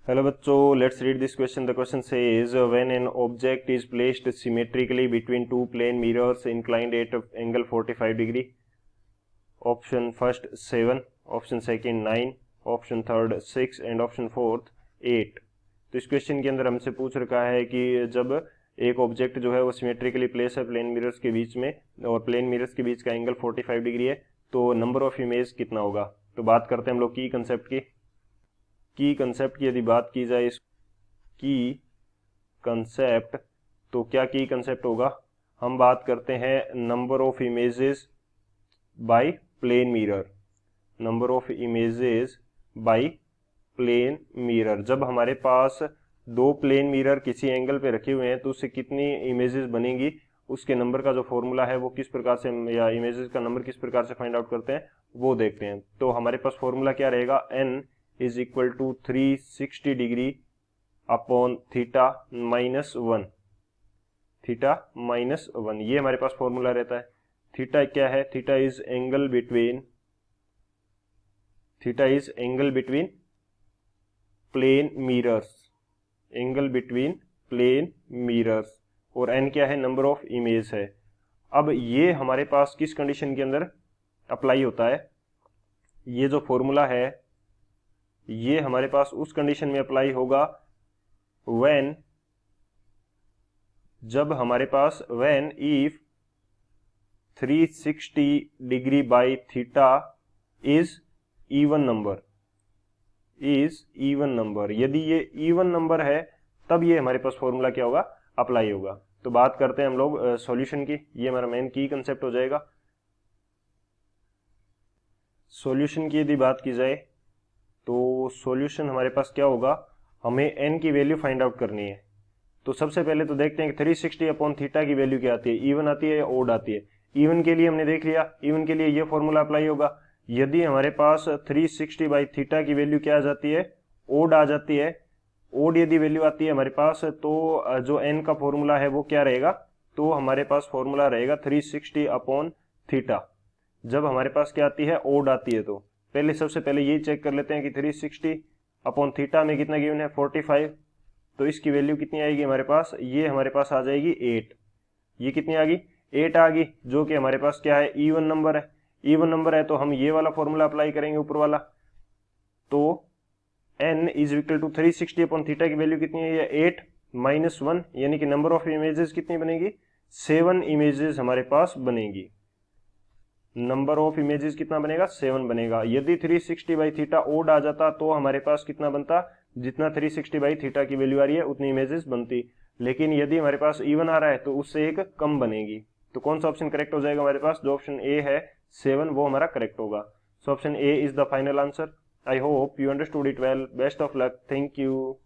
Hello बच्चों, let's read this question. The question says when an object is placed symmetrically between two plane mirrors inclined at angle 45 degree. Option first 7, option second 9, option third 6 and option fourth 8. तो इस question के अंदर हमसे पूछ रखा है कि जब एक ऑब्जेक्ट जो है वो सिमेट्रिकली प्लेस है प्लेन मिरर्स के बीच में और प्लेन मिरर्स के बीच का एंगल 45 डिग्री है, तो नंबर ऑफ इमेज कितना होगा. तो बात करते हैं हम लोग की कंसेप्ट की यदि बात की जाए इस की कंसेप्ट, तो क्या की कंसेप्ट होगा. हम बात करते हैं number of images by plane mirror. Number of images by plane mirror. जब हमारे पास दो प्लेन मिरर किसी एंगल पे रखे हुए हैं तो उससे कितनी इमेजेस बनेंगी, उसके नंबर का जो फॉर्मूला है वो किस प्रकार से, या इमेजेस का नंबर किस प्रकार से फाइंड आउट करते हैं वो देखते हैं. तो हमारे पास फॉर्मूला क्या रहेगा, n is equal to 360 degree upon theta minus 1. Theta minus 1 ये हमारे पास फॉर्मूला रहता है. थीटा क्या है, theta is angle between plane mirrors. Angle between plane mirrors. और n क्या है, नंबर ऑफ इमेज है. अब ये हमारे पास किस कंडीशन के अंदर अप्लाई होता है, ये जो फॉर्मूला है ये हमारे पास उस कंडीशन में अप्लाई होगा व्हेन, जब हमारे पास when if 360 degree by theta is even number. यदि ये इवन नंबर है तब ये हमारे पास फॉर्मूला क्या होगा, अप्लाई होगा. तो बात करते हैं हम लोग सॉल्यूशन की. ये हमारा मेन की कंसेप्ट हो जाएगा. सॉल्यूशन की यदि बात की जाए तो सॉल्यूशन हमारे पास क्या होगा, हमें n की वैल्यू फाइंड आउट करनी है. तो सबसे पहले तो देखते हैं कि 360 अपॉन थीटा की वैल्यू क्या आती है, इवन आती है या ओड आती है. इवन के लिए हमने देख लिया, इवन के लिए ये फॉर्मूला अप्लाई होगा. यदि हमारे पास 360 बाई थीटा की वैल्यू क्या आ जाती है, ओड आ जाती है, ओड यदि वैल्यू आती है हमारे पास, तो जो n का फॉर्मूला है वो क्या रहेगा, तो हमारे पास फॉर्मूला रहेगा 360 अपॉन थीटा. जब हमारे पास क्या आती है, ओड आती है, तो पहले सबसे पहले ये चेक कर लेते हैं कि 360 अपॉन थीटा में कितना गिवन है, 45. तो इसकी वैल्यू कितनी आएगी हमारे पास, ये हमारे पास आ जाएगी 8. ये कितनी आ गई, 8 आ गई, जो कि हमारे पास क्या है, इवन नंबर है. इवन नंबर है तो हम ये वाला फॉर्मूला अप्लाई करेंगे ऊपर वाला. तो n is equal to 360 upon theta की वैल्यू कितनी है, ये 8 माइनस 1, यानी कि नंबर ऑफ इमेजेस कितनी बनेगी, 7 इमेजेस हमारे पास बनेगी. नंबर ऑफ इमेजेस कितना बनेगा, 7 बनेगा. यदि 360 बाई थीटा ओड आ जाता तो हमारे पास कितना बनता, जितना 360 बाई थीटा की वैल्यू आ रही है उतनी इमेजेस बनती. लेकिन यदि हमारे पास इवन आ रहा है तो उससे एक कम बनेगी. तो कौन सा ऑप्शन करेक्ट हो जाएगा हमारे पास, जो ऑप्शन ए है 7 वो हमारा करेक्ट होगा. So option A is the final answer. I hope you understood it well. Best of luck. Thank you.